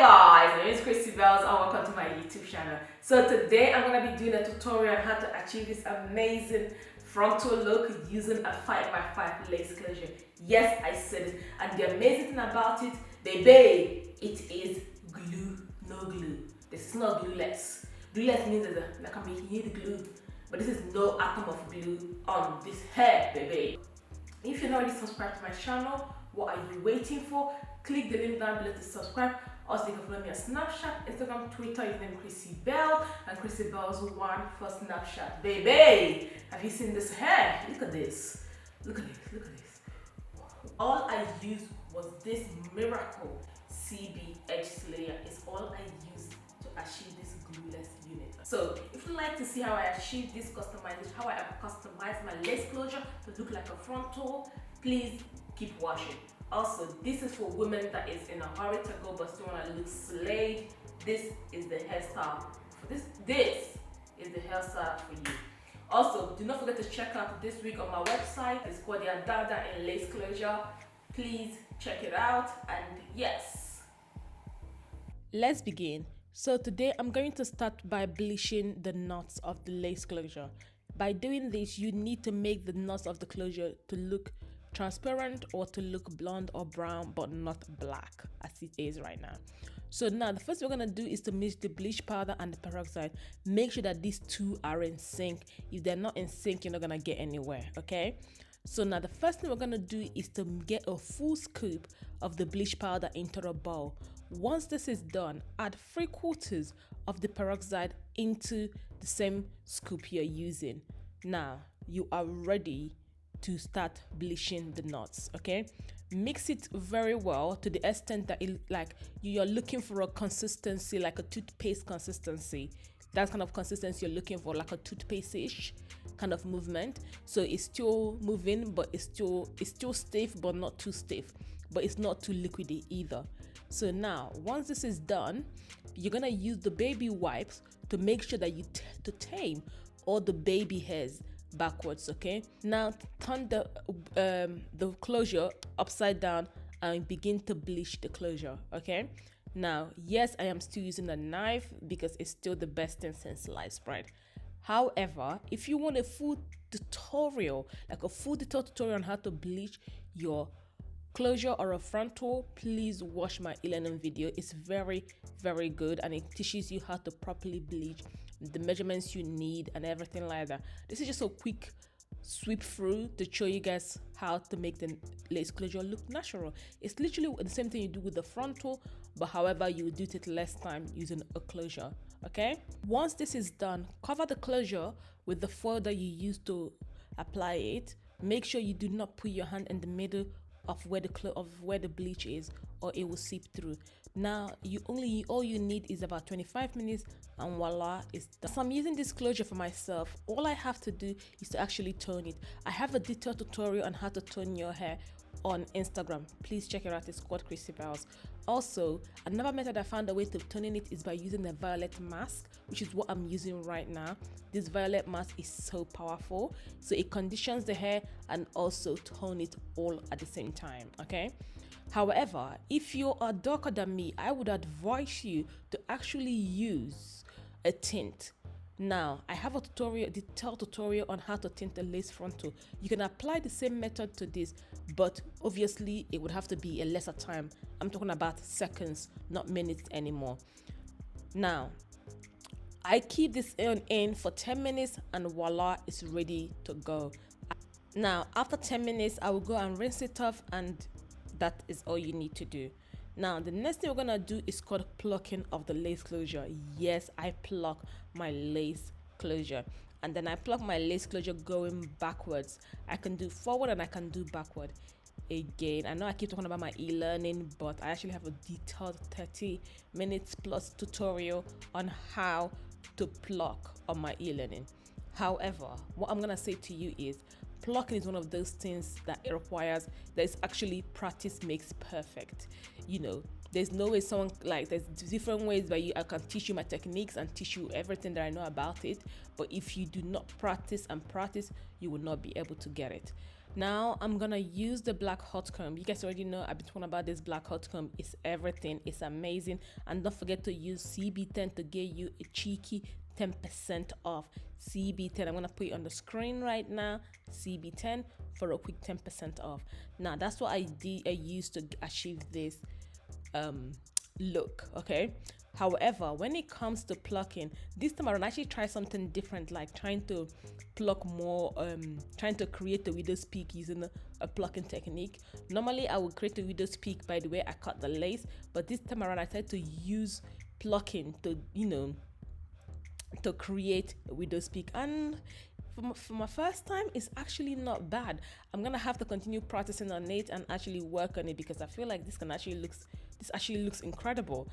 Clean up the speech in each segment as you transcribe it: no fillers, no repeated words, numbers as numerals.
Guys, my name is Chrissy Bales and welcome to my YouTube channel. So today I'm going to be doing a tutorial on how to achieve this amazing frontal look using a 5x5 lace closure. Yes, I said it. And the amazing thing about it, baby, it is glue, no glue. This is not glueless. Glueless means that you need glue, but this is no atom of glue on this hair, baby. If you're not already subscribed to my channel, what are you waiting for? Click the link down below to subscribe. Also, you can follow me on Snapchat, Instagram, Twitter using Chrissy Bales and Chrissy Bales 1 for Snapchat. Baby, have you seen this hair? Look at this. Look at this. Look at this. All I used was this miracle Cbsoaps layer. It's all I used to achieve this glueless unit. So, if you'd like to see how I achieve this customization, how I have customized my lace closure to look like a frontal, please keep watching. Also, this is for women that is in a hurry to go but still want to look slayed. This is the hairstyle for this. This is the hairstyle for you. Also, do not forget to check out this week on my website. It's called the Adada in Lace Closure. Please check it out. And yes, let's begin. So today I'm going to start by bleaching the knots of the lace closure. By doing this, you need to make the knots of the closure to look transparent or to look blonde or brown but not black as it is right now. So now the first thing we're going to do is to mix the bleach powder and the peroxide. Make sure that these two are in sync. If they're not in sync, you're not going to get anywhere. Okay, so now the first thing we're going to do is to get a full scoop of the bleach powder into a bowl. Once this is done, add 3/4 of the peroxide into the same scoop you're using. Now you are ready to start bleaching the knots. Okay, mix it very well to the extent that it, like you're looking for a consistency like a toothpaste consistency. That kind of consistency you're looking for, like a toothpaste-ish kind of movement. So it's still moving, but it's still stiff, but not too stiff, but it's not too liquidy either. So now once this is done, you're gonna use the baby wipes to make sure that you to tame all the baby hairs backwards. Okay, now turn the closure upside down and begin to bleach the closure. Okay, now yes, I am still using a knife because it's still the best thing since sliced bread. However, if you want a full tutorial, like a full tutorial on how to bleach your closure or a frontal, please watch my e-learning video. It's very good and it teaches you how to properly bleach, the measurements you need and everything like that. This is just a quick sweep through to show you guys how to make the lace closure look natural. It's literally the same thing you do with the frontal, but however you do it less time using a closure. Okay, once this is done, cover the closure with the foil that you use to apply it. Make sure you do not put your hand in the middle of where the bleach is, or it will seep through. Now all you need is about 25 minutes and voila, it's done. So I'm using this closure for myself. All I have to do is to actually tone it. I have a detailed tutorial on how to tone your hair on Instagram. Please check it out. It's called Chrissy Bales. Also, another method I found a way to toning it is by using the violet mask, which is what I'm using right now. This violet mask is so powerful, so it conditions the hair and also tone it all at the same time. Okay, however, if you are darker than me, I would advise you to actually use a tint. Now I have a detailed tutorial on how to tint the lace frontal. You can apply the same method to this, but obviously it would have to be a lesser time. I'm talking about seconds, not minutes anymore. Now I keep this in for 10 minutes and voila, it's ready to go. Now after 10 minutes I will go and rinse it off, and that is all you need to do. Now the next thing we're gonna do is called plucking of the lace closure. Yes, I pluck my lace closure, and then I pluck my lace closure going backwards. I can do forward and I can do backward. Again, I know I keep talking about my e-learning, but I actually have a detailed 30 minutes plus tutorial on how to pluck on my e-learning. However, what I'm gonna say to you is plucking is one of those things that it requires, there's actually practice makes perfect. You know, there's no way there's different ways where I can teach you my techniques and teach you everything that I know about it, but if you do not practice, you will not be able to get it. Now I'm gonna use the black hot comb. You guys already know I've been talking about this black hot comb. It's everything, it's amazing. And don't forget to use CB10 to get you a cheeky 10% off. CB10, I'm gonna put it on the screen right now. CB10 for a quick 10% off. Now that's what I used to achieve this look. Okay, however, when it comes to plucking, this time around I actually try something different, like trying to pluck more, trying to create a widow's peak using a plucking technique. Normally I would create a widow's peak by the way I cut the lace, but this time around I tried to use plucking to, you know, to create a widow's peak, and for my first time it's actually not bad. I'm gonna have to continue practicing on it and actually work on it, because I feel like this actually looks incredible.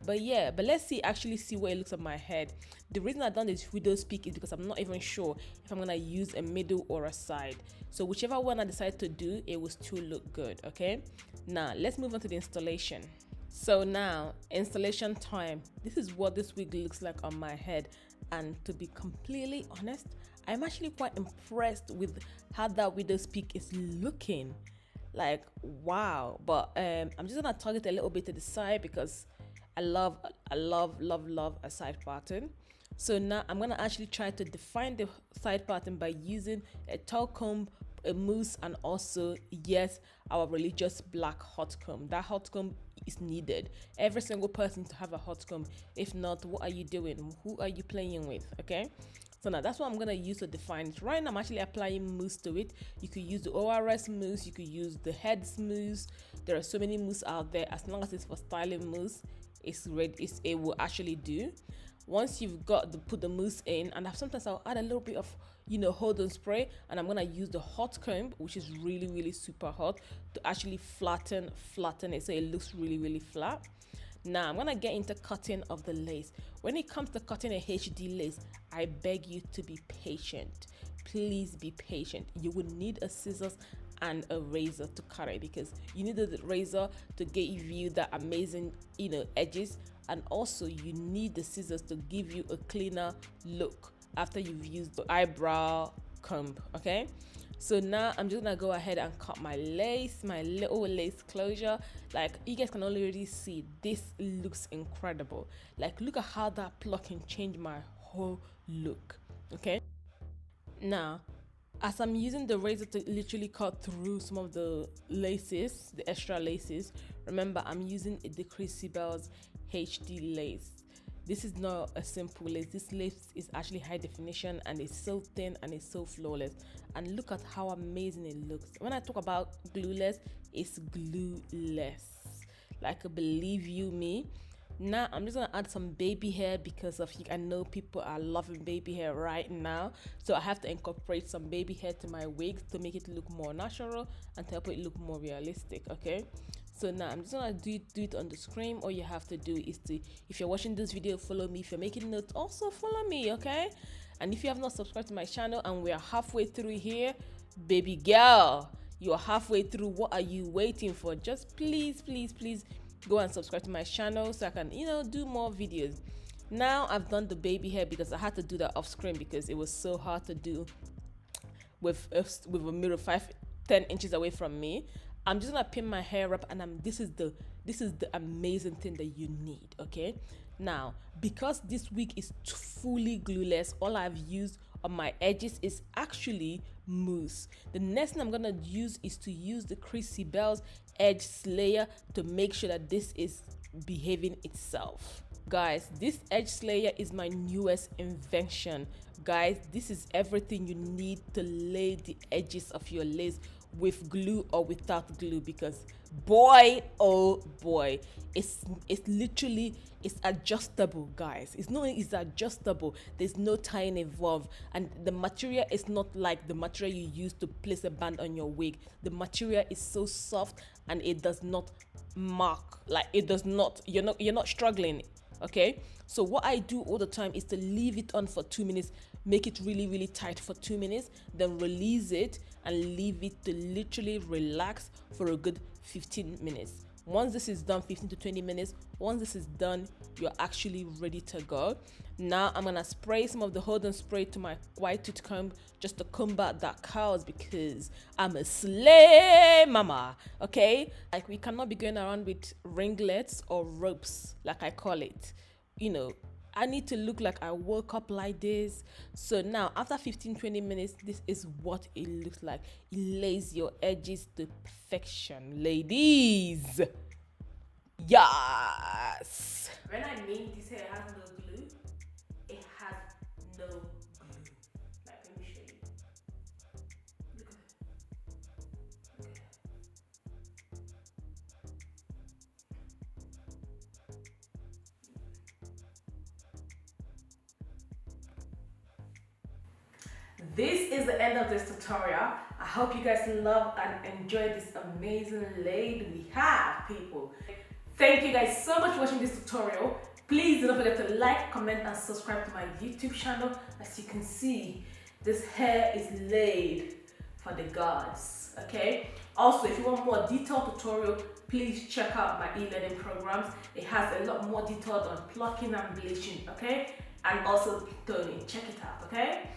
But yeah, but let's actually see what it looks on my head. The reason I've done this widow's peak is because I'm not even sure if I'm gonna use a middle or a side. So whichever one I decide to do, it will still look good. Okay, now let's move on to the installation. So now, installation time. This is what this wig looks like on my head, and to be completely honest, I'm actually quite impressed with how that widow's peak is looking. Like, wow. But I'm just gonna target a little bit to the side because I love a side pattern. So now I'm gonna actually try to define the side pattern by using a tall comb, a mousse, and also, yes, our religious black hot comb. That hot comb is needed. Every single person to have a hot comb. If not, what are you doing? Who are you playing with? Okay, so now that's what I'm gonna use to define it. Right now I'm actually applying mousse to it. You could use the ORS mousse, you could use the heads mousse. There are so many mousse out there. As long as it's for styling mousse, it's ready, it will actually do. Once you've put the mousse in, and sometimes I'll add a little bit of, you know, hold on spray, and I'm gonna use the hot comb, which is really super hot, to actually flatten it so it looks really flat. Now I'm gonna get into cutting of the lace. When it comes to cutting a HD lace, I beg you to be patient. Please be patient. You would need a scissors and a razor to cut it, because you need the razor to give you the amazing, you know, edges, and also you need the scissors to give you a cleaner look after you've used the eyebrow comb. Okay, so now I'm just gonna go ahead and cut my lace, my little lace closure. Like, you guys can already see, this looks incredible. Like, look at how that plucking changed my whole look. Okay, now as I'm using the razor to literally cut through some of the laces, the extra laces, remember I'm using the Chrissy Bales HD lace. This is not a simple lace. This lace is actually high definition, and it's so thin and it's so flawless. And look at how amazing it looks. When I talk about glueless, it's glueless. Like, believe you me. Now I'm just gonna add some baby hair, because I know people are loving baby hair right now, so I have to incorporate some baby hair to my wigs to make it look more natural and to help it look more realistic. Okay, so now I'm just gonna do it on the screen. All you have to do is to, if you're watching this video, follow me. If you're making notes, also follow me. Okay, and if you have not subscribed to my channel and we are halfway through here, baby girl, you're halfway through. What are you waiting for? Just please go and subscribe to my channel so I can, you know, do more videos. Now I've done the baby hair because I had to do that off screen because it was so hard to do with a mirror 10 inches away from me. I'm just gonna pin my hair up, and this is the amazing thing that you need. Okay, now because this wig is fully glueless, all I've used on my edges is actually mousse. The next thing I'm gonna use is to use the Chrissy Bales edge slayer to make sure that this is behaving itself. Guys, this edge slayer is my newest invention. Guys, this is everything you need to lay the edges of your lace, with glue or without glue, because boy, oh boy, it's literally, it's adjustable. Guys, it's adjustable. There's no tying involved, and the material is not like the material you use to place a band on your wig. The material is so soft, and it does not mark, like it does not, you're not struggling. Okay, so what I do all the time is to leave it on for 2 minutes, make it really tight for 2 minutes, then release it and leave it to literally relax for a good 15 minutes. Once this is done, 15 to 20 minutes, once this is done, you're actually ready to go. Now I'm gonna spray some of the hold and spray to my white tooth comb just to comb out that curls, because I'm a slay mama, okay? Like, we cannot be going around with ringlets or ropes, like I call it. You know, I need to look like I woke up like this. So now after 15-20 minutes, this is what it looks like. It lays your edges to perfection, ladies. Yes. When I mean this hair has no glue, it has no glue. Like, let me show you. Look at it. Look at it. This is the end of this tutorial. I hope you guys love and enjoy this amazing laid we have, people. Thank you guys so much for watching this tutorial. Please don't forget to like, comment, and subscribe to my YouTube channel. As you can see, this hair is laid for the gods, okay? Also, if you want more detailed tutorial, please check out my e-learning programs. It has a lot more detailed on plucking and bleaching, okay? And also toning. Check it out, okay?